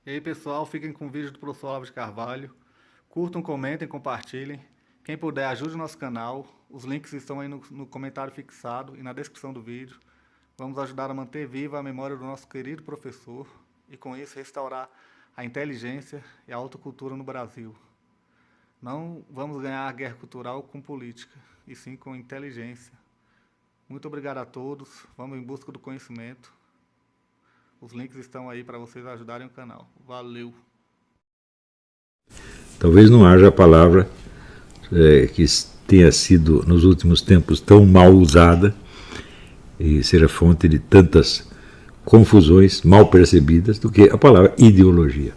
E aí, pessoal, fiquem com o vídeo do professor Olavo de Carvalho. Curtam, comentem, compartilhem. Quem puder, ajude o nosso canal. Os links estão aí no comentário fixado e na descrição do vídeo. Vamos ajudar a manter viva a memória do nosso querido professor e, com isso, restaurar a inteligência e a autocultura no Brasil. Não vamos ganhar a guerra cultural com política, e sim com inteligência. Muito obrigado a todos. Vamos em busca do conhecimento. Os links estão aí para vocês ajudarem o canal. Valeu! Talvez não haja a palavra que tenha sido, nos últimos tempos, tão mal usada e seja fonte de tantas confusões mal percebidas do que a palavra ideologia.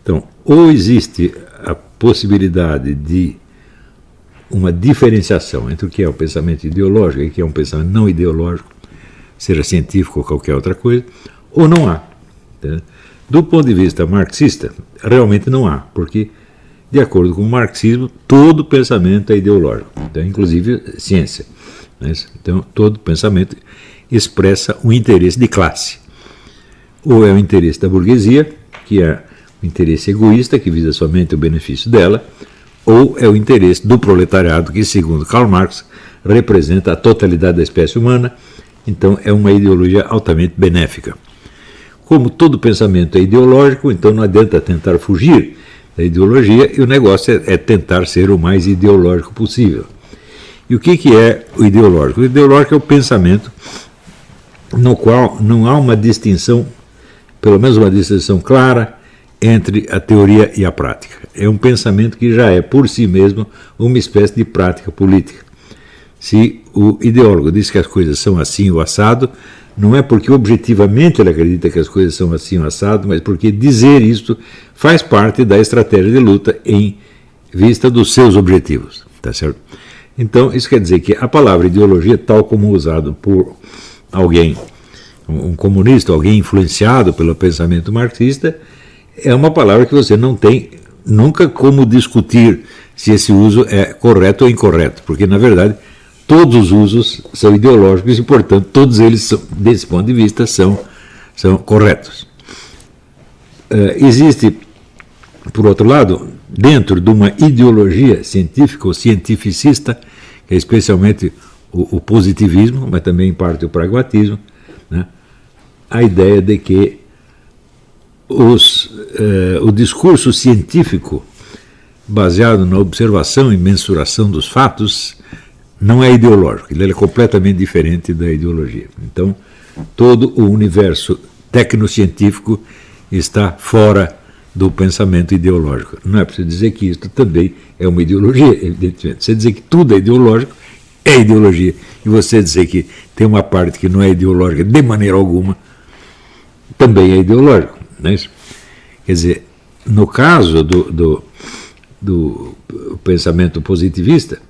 Então, ou existe a possibilidade de uma diferenciação entre o que é o pensamento ideológico e o que é um pensamento não ideológico, seja científico ou qualquer outra coisa, ou não há. Do ponto de vista marxista, realmente não há, porque, de acordo com o marxismo, todo pensamento é ideológico, então, inclusive ciência. Então, todo pensamento expressa um interesse de classe. Ou é o interesse da burguesia, que é o interesse egoísta, que visa somente o benefício dela, ou é o interesse do proletariado, que, segundo Karl Marx, representa a totalidade da espécie humana. Então, é uma ideologia altamente benéfica. Como todo pensamento é ideológico, então não adianta tentar fugir da ideologia, e o negócio é tentar ser o mais ideológico possível. E o que é o ideológico? O ideológico é o pensamento no qual não há uma distinção, pelo menos uma distinção clara, entre a teoria e a prática. É um pensamento que já é, por si mesmo, uma espécie de prática política. Se o ideólogo diz que as coisas são assim ou assado, não é porque objetivamente ele acredita que as coisas são assim ou assado, mas porque dizer isto faz parte da estratégia de luta em vista dos seus objetivos. Tá certo? Então, isso quer dizer que a palavra ideologia, tal como usado por alguém, um comunista, alguém influenciado pelo pensamento marxista, é uma palavra que você não tem nunca como discutir se esse uso é correto ou incorreto, porque, na verdade, todos os usos são ideológicos e, portanto, todos eles, desse ponto de vista, são corretos. Existe, por outro lado, dentro de uma ideologia científica ou cientificista, que é especialmente o positivismo, mas também em parte o pragmatismo, né, a ideia de que o discurso científico baseado na observação e mensuração dos fatos não é ideológico, ele é completamente diferente da ideologia. Então, todo o universo tecnocientífico está fora do pensamento ideológico. Não é preciso dizer que isso também é uma ideologia, evidentemente. Você dizer que tudo é ideológico, é ideologia. E você dizer que tem uma parte que não é ideológica de maneira alguma, também é ideológico. Não é isso? Quer dizer, no caso do pensamento positivista,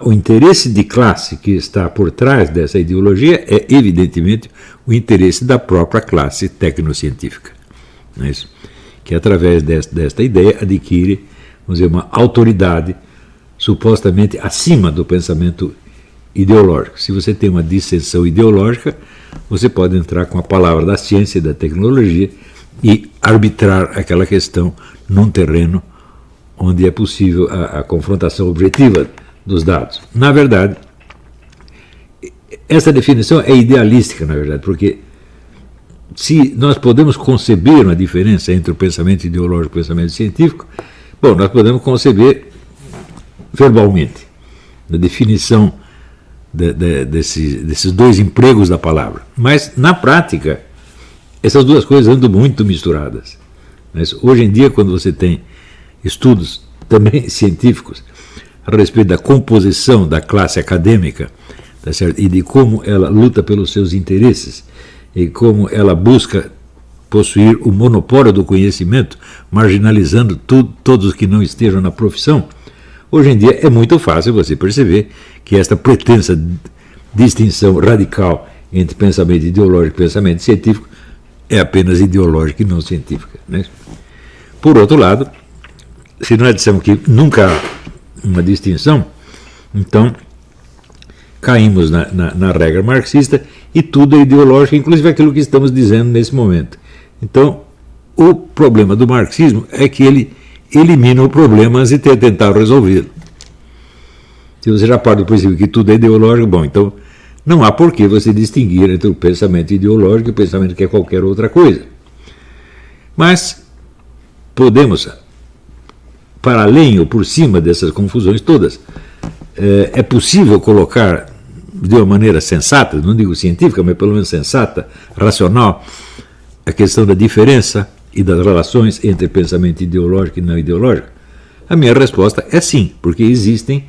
o interesse de classe que está por trás dessa ideologia é, evidentemente, o interesse da própria classe tecnocientífica. Não é isso? Que, através desta ideia, adquire, vamos dizer, uma autoridade supostamente acima do pensamento ideológico. Se você tem uma dissensão ideológica, você pode entrar com a palavra da ciência e da tecnologia e arbitrar aquela questão num terreno onde é possível a confrontação objetiva dos dados. Na verdade, essa definição é idealística, na verdade, porque se nós podemos conceber uma diferença entre o pensamento ideológico e o pensamento científico, bom, nós podemos conceber verbalmente, na definição desses dois empregos da palavra. Mas, na prática, essas duas coisas andam muito misturadas. Mas, hoje em dia, quando você tem estudos também científicos a respeito da composição da classe acadêmica, tá certo? E de como ela luta pelos seus interesses e como ela busca possuir o monopólio do conhecimento, marginalizando todos os que não estejam na profissão, hoje em dia é muito fácil você perceber que esta pretensa distinção radical entre pensamento ideológico e pensamento científico é apenas ideológica e não científica. Né? Por outro lado, se nós dissemos que nunca há uma distinção, então caímos na regra marxista e tudo é ideológico, inclusive aquilo que estamos dizendo nesse momento. Então, o problema do marxismo é que ele elimina o problema antes de tentar resolvê-lo. Se você já parte do princípio que tudo é ideológico, bom, então não há por que você distinguir entre o pensamento ideológico e o pensamento que é qualquer outra coisa. Mas podemos, para além ou por cima dessas confusões todas, é possível colocar de uma maneira sensata, não digo científica, mas pelo menos sensata, racional, a questão da diferença e das relações entre pensamento ideológico e não ideológico? A minha resposta é sim, porque existem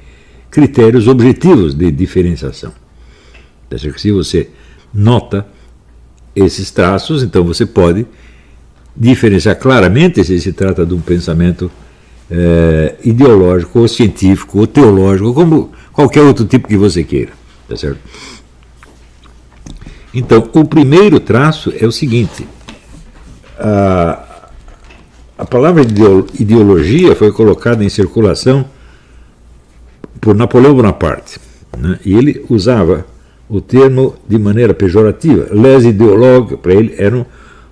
critérios objetivos de diferenciação. Se você nota esses traços, então você pode diferenciar claramente se se trata de um pensamento ideológico, ou científico, ou teológico, como qualquer outro tipo que você queira. Tá certo? Então, o primeiro traço é o seguinte: a palavra ideologia foi colocada em circulação por Napoleão Bonaparte, né? E ele usava o termo de maneira pejorativa. Les idéologues, para ele, eram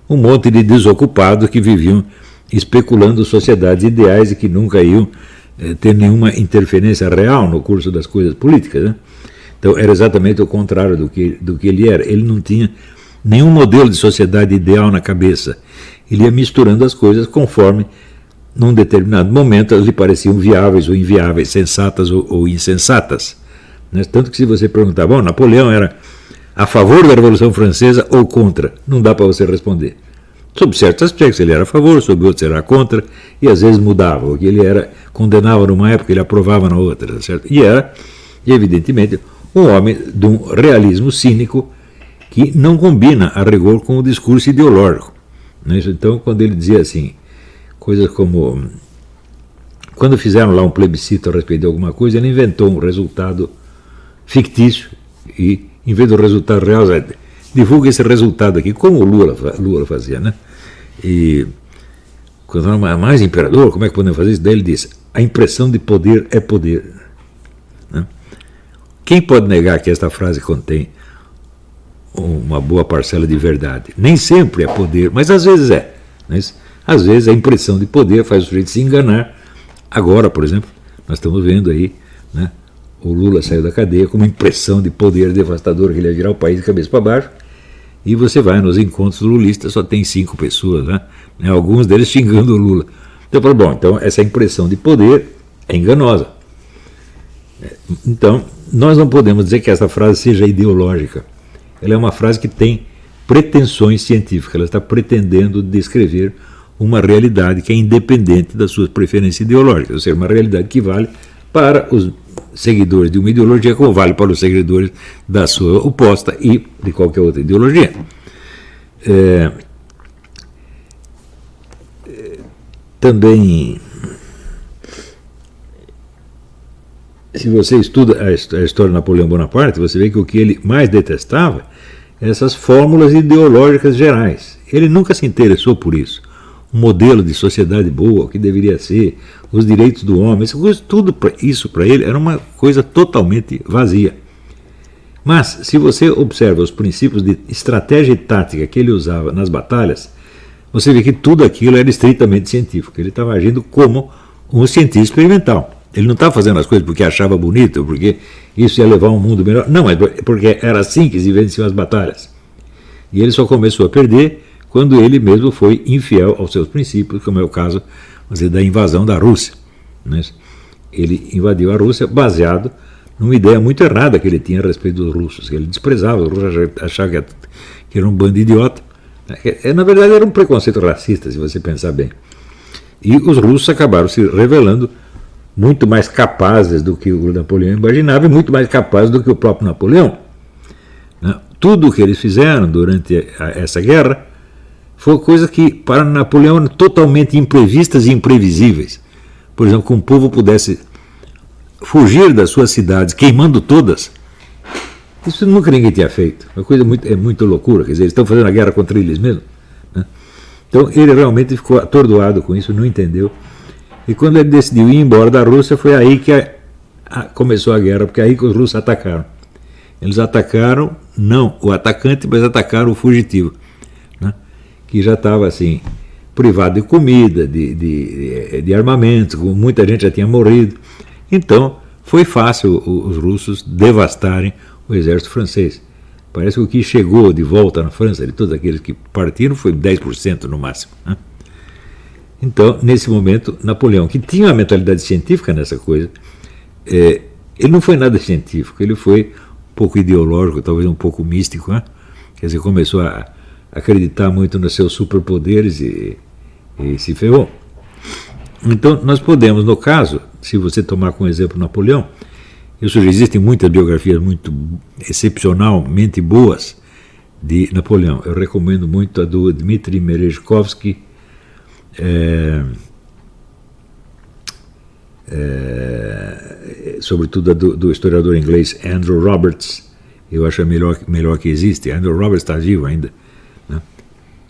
um monte de desocupados que viviam especulando sociedades ideais e que nunca iam ter nenhuma interferência real no curso das coisas políticas, né? Então era exatamente o contrário do que ele era. Ele não tinha nenhum modelo de sociedade ideal na cabeça. Ele ia misturando as coisas conforme, num determinado momento, elas lhe pareciam viáveis ou inviáveis, sensatas ou insensatas. Né? Tanto que se você perguntar, bom, Napoleão era a favor da Revolução Francesa ou contra? Não dá para você responder. Sob certos aspectos ele era a favor, sob outros ele era contra, e às vezes mudava. O que ele era, condenava numa época, ele aprovava na outra. Certo? E era, evidentemente, um homem de um realismo cínico que não combina a rigor com o discurso ideológico. Né? Então, quando ele dizia assim, coisas como, quando fizeram lá um plebiscito a respeito de alguma coisa, ele inventou um resultado fictício e, em vez do resultado real, divulga esse resultado aqui, como o Lula fazia, né? E quando era mais imperador, como é que podemos fazer isso? Daí ele disse, a impressão de poder é poder. Né? Quem pode negar que esta frase contém uma boa parcela de verdade? Nem sempre é poder, mas às vezes é. Mas, às vezes a impressão de poder faz o sujeito se enganar. Agora, por exemplo, nós estamos vendo aí, né, o Lula saiu da cadeia com uma impressão de poder devastador que ele ia virar o país de cabeça para baixo, e você vai nos encontros lulistas, só tem 5 pessoas, né? Alguns deles xingando o Lula. Então eu falo, bom, então essa impressão de poder é enganosa. Então, nós não podemos dizer que essa frase seja ideológica. Ela é uma frase que tem pretensões científicas, ela está pretendendo descrever uma realidade que é independente das suas preferências ideológicas, ou seja, uma realidade que vale para os seguidores de uma ideologia como vale para os seguidores da sua oposta e de qualquer outra ideologia. Também, se você estuda a história de Napoleão Bonaparte, você vê que o que ele mais detestava é essas fórmulas ideológicas gerais. Ele nunca se interessou por isso. Um modelo de sociedade boa, o que deveria ser, os direitos do homem, tudo isso para ele era uma coisa totalmente vazia. Mas, se você observa os princípios de estratégia e tática que ele usava nas batalhas, você vê que tudo aquilo era estritamente científico. Ele estava agindo como um cientista experimental. Ele não estava fazendo as coisas porque achava bonito, porque isso ia levar a um mundo melhor. Não, é porque era assim que se venciam as batalhas. E ele só começou a perder quando ele mesmo foi infiel aos seus princípios, como é o caso da invasão da Rússia. Né? Ele invadiu a Rússia baseado numa ideia muito errada que ele tinha a respeito dos russos, que ele desprezava os russos, achava que era um bando de idiota. Na verdade era um preconceito racista, se você pensar bem. E os russos acabaram se revelando muito mais capazes do que o Napoleão imaginava e muito mais capazes do que o próprio Napoleão. Né? Tudo o que eles fizeram durante essa guerra foi coisa que para Napoleão eram totalmente imprevistas e imprevisíveis. Por exemplo, que um povo pudesse fugir das suas cidades queimando todas, isso nunca ninguém tinha feito. Uma coisa muito loucura, quer dizer, eles estão fazendo a guerra contra eles mesmos. Né? Então ele realmente ficou atordoado com isso, não entendeu. E quando ele decidiu ir embora da Rússia, foi aí que começou a guerra, porque é aí que os russos atacaram. Eles atacaram, não o atacante, mas atacaram o fugitivo, né? Que já estava assim, privado de comida, de armamento, muita gente já tinha morrido. Então, foi fácil os russos devastarem o exército francês. Parece que o que chegou de volta na França, de todos aqueles que partiram, foi 10% no máximo, né? Então, nesse momento, Napoleão, que tinha uma mentalidade científica nessa coisa, ele não foi nada científico, ele foi um pouco ideológico, talvez um pouco místico, né? Quer dizer, começou a acreditar muito nos seus superpoderes e se ferrou. Então, nós podemos, no caso, se você tomar como exemplo Napoleão, existem muitas biografias muito excepcionalmente boas de Napoleão. Eu recomendo muito a do Dmitry Merezhkovsky, sobretudo a do historiador inglês Andrew Roberts. Eu acho a melhor que existe. Andrew Roberts está vivo ainda, né?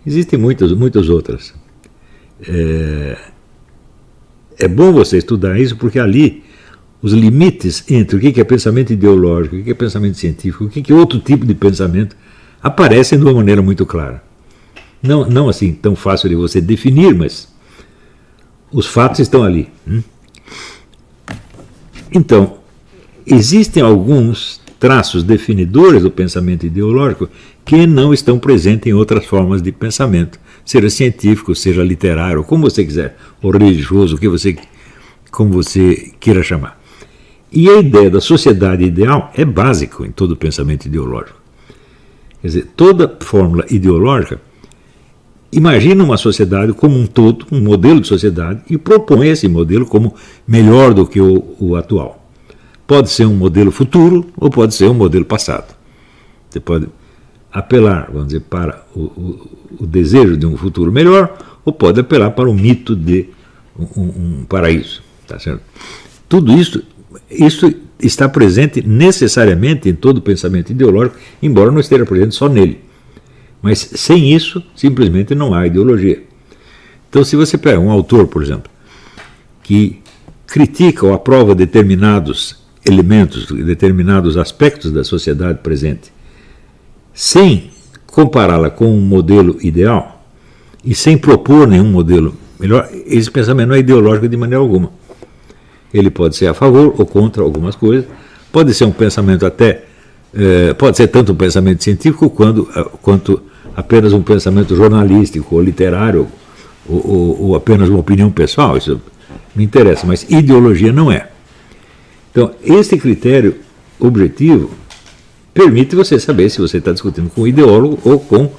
Existem muitas outras. É bom você estudar isso, porque ali os limites entre o que é pensamento ideológico, o que é pensamento científico, o que é outro tipo de pensamento, aparecem de uma maneira muito clara. Não assim tão fácil de você definir, mas os fatos estão ali. Então, existem alguns traços definidores do pensamento ideológico que não estão presentes em outras formas de pensamento, seja científico, seja literário, como você quiser, ou religioso, como você queira chamar. E a ideia da sociedade ideal é básico em todo o pensamento ideológico. Quer dizer, toda fórmula ideológica imagina uma sociedade como um todo, um modelo de sociedade, e propõe esse modelo como melhor do que o atual. Pode ser um modelo futuro ou pode ser um modelo passado. Você pode apelar, vamos dizer, para o desejo de um futuro melhor, ou pode apelar para o mito de um paraíso. Tá certo? Tudo isso está presente necessariamente em todo o pensamento ideológico, embora não esteja presente só nele. Mas sem isso, simplesmente não há ideologia. Então, se você pega um autor, por exemplo, que critica ou aprova determinados elementos, determinados aspectos da sociedade presente, sem compará-la com um modelo ideal e sem propor nenhum modelo melhor, esse pensamento não é ideológico de maneira alguma. Ele pode ser a favor ou contra algumas coisas, pode ser um pensamento pode ser tanto um pensamento científico quanto apenas um pensamento jornalístico ou literário ou apenas uma opinião pessoal. Isso me interessa, mas ideologia não é. Então, esse critério objetivo permite você saber se você está discutindo com um ideólogo ou com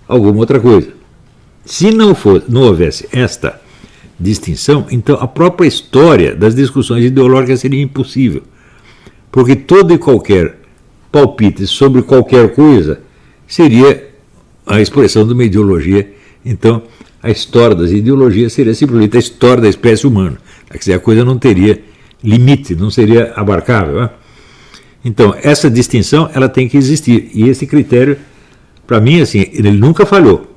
alguma outra coisa. Se não houvesse esta distinção, então a própria história das discussões ideológicas seria impossível. Porque todo e qualquer palpite sobre qualquer coisa seria a expressão de uma ideologia. Então, a história das ideologias seria simplesmente a história da espécie humana. Quer dizer, a coisa não teria limite, não seria abarcável, né? Então, essa distinção ela tem que existir. E esse critério, para mim, assim, ele nunca falhou.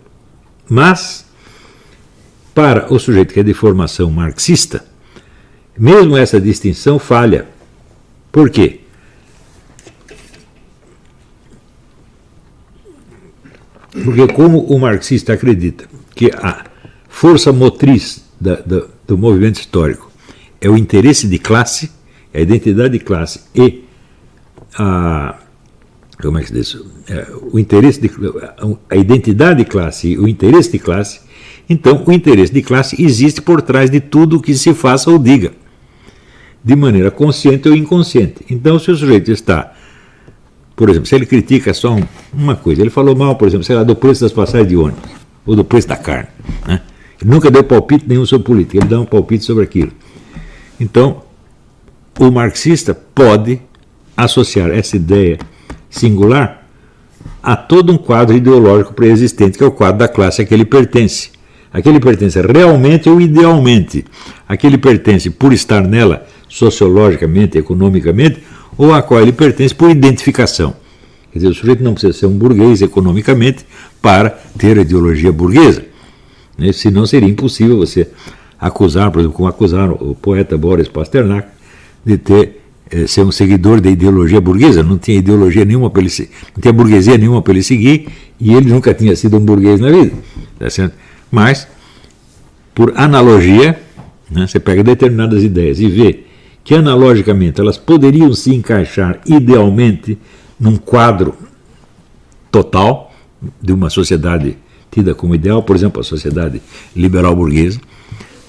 Mas, para o sujeito que é de formação marxista, mesmo essa distinção falha. Por quê? Porque como o marxista acredita que a força motriz do movimento histórico é o interesse de classe, a identidade de classe e como é que se diz? A identidade de classe e o interesse de classe, então o interesse de classe existe por trás de tudo o que se faça ou diga, de maneira consciente ou inconsciente. Então, se o sujeito está, por exemplo, se ele critica só uma coisa, ele falou mal, por exemplo, sei lá, do preço das passagens de ônibus, ou do preço da carne, né? Ele nunca deu palpite nenhum sobre política, ele dá um palpite sobre aquilo. Então, o marxista pode associar essa ideia singular a todo um quadro ideológico pré-existente, que é o quadro da classe a que ele pertence. A que ele pertence realmente ou idealmente. A que ele pertence por estar nela sociologicamente, economicamente, ou a qual ele pertence por identificação. Quer dizer, o sujeito não precisa ser um burguês economicamente para ter a ideologia burguesa, né? Senão seria impossível você acusar, por exemplo, como acusaram o poeta Boris Pasternak, de ter ser um seguidor da ideologia burguesa, não tinha ideologia nenhuma para ele, não tinha burguesia nenhuma para ele seguir, e ele nunca tinha sido um burguês na vida, tá certo? Mas, por analogia, né, você pega determinadas ideias e vê que analogicamente elas poderiam se encaixar idealmente num quadro total de uma sociedade tida como ideal, por exemplo, a sociedade liberal burguesa.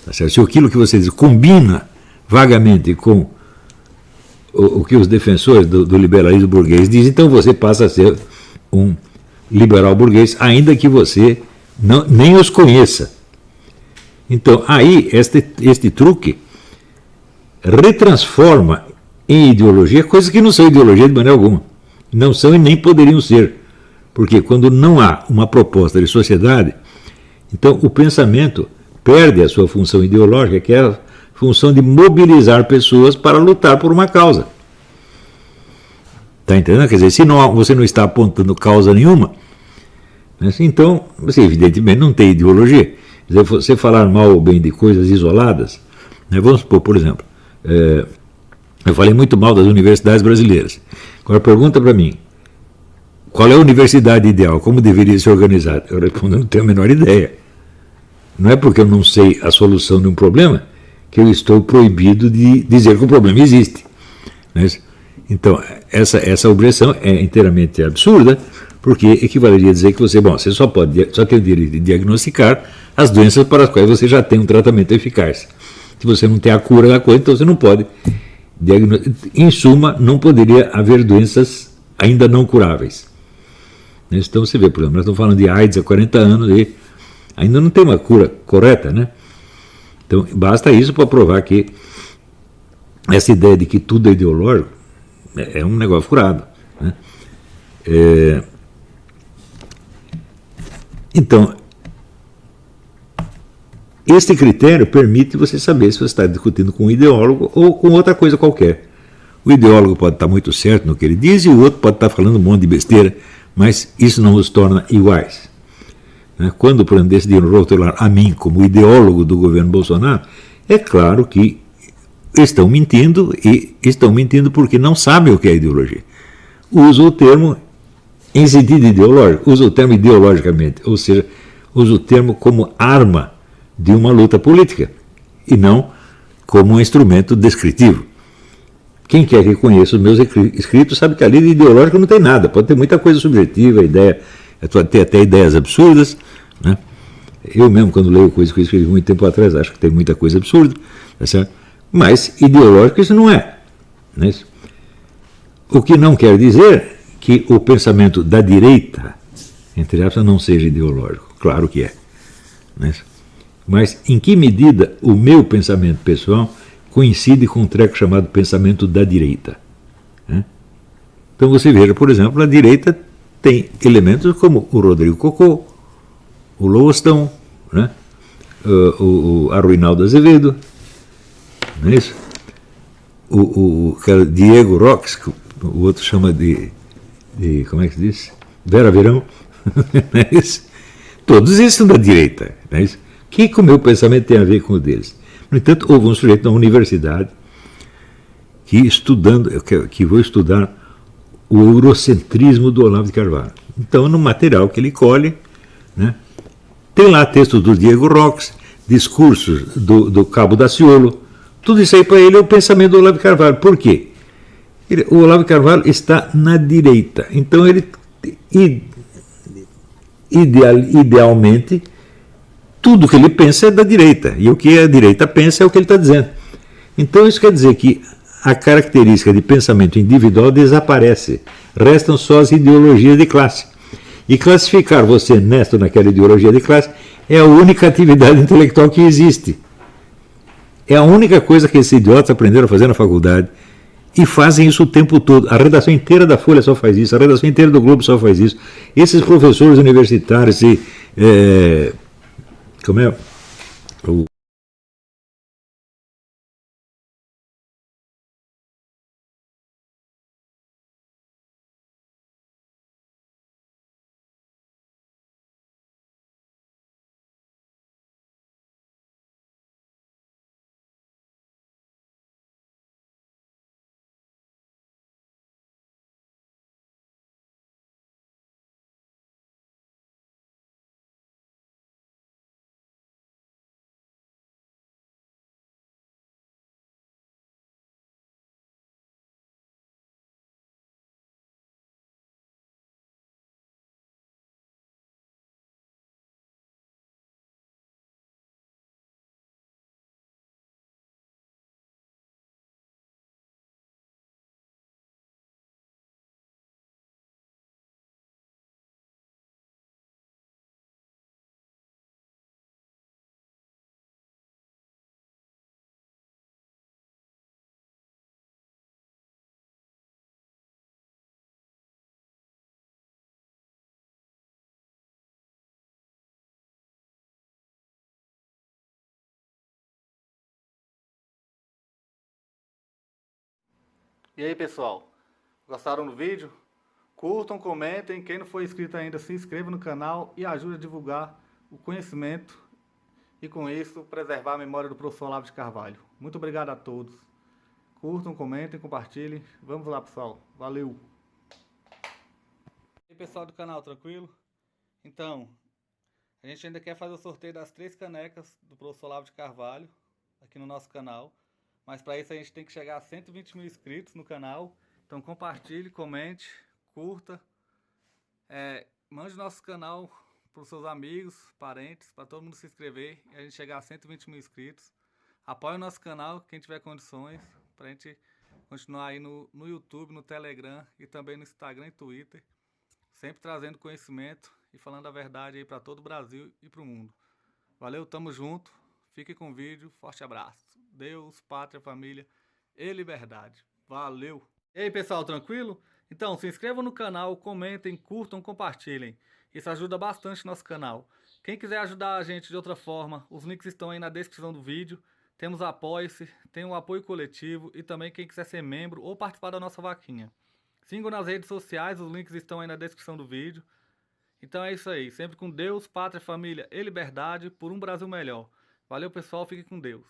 Tá certo? Se aquilo que você diz combina vagamente com o que os defensores do liberalismo burguês dizem, então você passa a ser um liberal burguês, ainda que você nem os conheça. Então, aí, este truque retransforma em ideologia coisas que não são ideologia de maneira alguma. Não são e nem poderiam ser. Porque quando não há uma proposta de sociedade, então o pensamento perde a sua função ideológica, que é a função de mobilizar pessoas para lutar por uma causa. Está entendendo? Quer dizer, se você não está apontando causa nenhuma, né, então você evidentemente não tem ideologia. Quer dizer, você falar mal ou bem de coisas isoladas, né, vamos supor, por exemplo, eu falei muito mal das universidades brasileiras. Agora pergunta para mim, qual é a universidade ideal? Como deveria ser organizada? Eu respondo, não tenho a menor ideia. Não é porque eu não sei a solução de um problema que eu estou proibido de dizer que o problema existe. Né? Então, essa objeção é inteiramente absurda, porque equivaleria a dizer que você só tem o direito de diagnosticar as doenças para as quais você já tem um tratamento eficaz. Se você não tem a cura da coisa, então você não pode diagnosticar. Em suma, não poderia haver doenças ainda não curáveis. Então você vê, por exemplo, nós estamos falando de AIDS há 40 anos e ainda não tem uma cura correta, né? Então basta isso para provar que essa ideia de que tudo é ideológico é um negócio furado, né? Então, este critério permite você saber se você está discutindo com um ideólogo ou com outra coisa qualquer. O ideólogo pode estar muito certo no que ele diz e o outro pode estar falando um monte de besteira, mas isso não os torna iguais. Quando, por exemplo, decidiram rotular a mim como ideólogo do governo Bolsonaro, é claro que estão mentindo e estão mentindo porque não sabem o que é ideologia. Usam o termo em sentido ideológico, usam o termo ideologicamente, ou seja, usam o termo como arma de uma luta política e não como um instrumento descritivo. Quem quer que conheça os meus escritos sabe que a lida ideológica não tem nada, pode ter muita coisa subjetiva, ideia, ter até ideias absurdas, né? Eu mesmo, quando leio coisas que eu escrevi muito tempo atrás, acho que tem muita coisa absurda, tá certo? Mas ideológico isso não é, né? O que não quer dizer que o pensamento da direita, entre aspas, não seja ideológico. Claro que é, né? Mas em que medida o meu pensamento pessoal coincide com um treco chamado pensamento da direita, né? Então você veja, por exemplo, a direita tem elementos como o Rodrigo Cocó, o Lowoston, né? o Arruinaldo Azevedo, não é isso? O Diego Roques, que o outro chama de como é que se diz? Vera Verão, não é isso? Todos esses são da direita, não é isso? O que o meu pensamento tem a ver com o deles? No entanto, houve um sujeito na universidade que vou estudar o eurocentrismo do Olavo de Carvalho. Então, no material que ele colhe, né, tem lá textos do Diego Roques, discursos do Cabo Daciolo, tudo isso aí para ele é o pensamento do Olavo de Carvalho. Por quê? O Olavo de Carvalho está na direita, então ele idealmente tudo que ele pensa é da direita, e o que a direita pensa é o que ele está dizendo. Então isso quer dizer que a característica de pensamento individual desaparece, restam só as ideologias de classe. E classificar você nesta ou naquela ideologia de classe é a única atividade intelectual que existe. É a única coisa que esses idiotas aprenderam a fazer na faculdade e fazem isso o tempo todo. A redação inteira da Folha só faz isso, a redação inteira do Globo só faz isso. Esses professores universitários como é? E aí, pessoal, gostaram do vídeo? Curtam, comentem, quem não for inscrito ainda, se inscreva no canal e ajude a divulgar o conhecimento e com isso preservar a memória do professor Olavo de Carvalho. Muito obrigado a todos. Curtam, comentem, compartilhem. Vamos lá, pessoal. Valeu! E aí, pessoal do canal, tranquilo? Então, a gente ainda quer fazer o sorteio das 3 canecas do professor Olavo de Carvalho aqui no nosso canal. Mas para isso a gente tem que chegar a 120 mil inscritos no canal. Então compartilhe, comente, curta. Mande nosso canal para os seus amigos, parentes, para todo mundo se inscrever e a gente chegar a 120 mil inscritos. Apoie o nosso canal, quem tiver condições, para a gente continuar aí no YouTube, no Telegram e também no Instagram e Twitter. Sempre trazendo conhecimento e falando a verdade aí para todo o Brasil e para o mundo. Valeu, tamo junto. Fique com o vídeo. Forte abraço. Deus, pátria, família e liberdade. Valeu! E aí, pessoal, tranquilo? Então, se inscrevam no canal, comentem, curtam, compartilhem. Isso ajuda bastante o nosso canal. Quem quiser ajudar a gente de outra forma, os links estão aí na descrição do vídeo. Temos Apoie-se, tem o apoio coletivo e também quem quiser ser membro ou participar da nossa vaquinha. Sigam nas redes sociais, os links estão aí na descrição do vídeo. Então é isso aí, sempre com Deus, pátria, família e liberdade por um Brasil melhor. Valeu, pessoal, fique com Deus.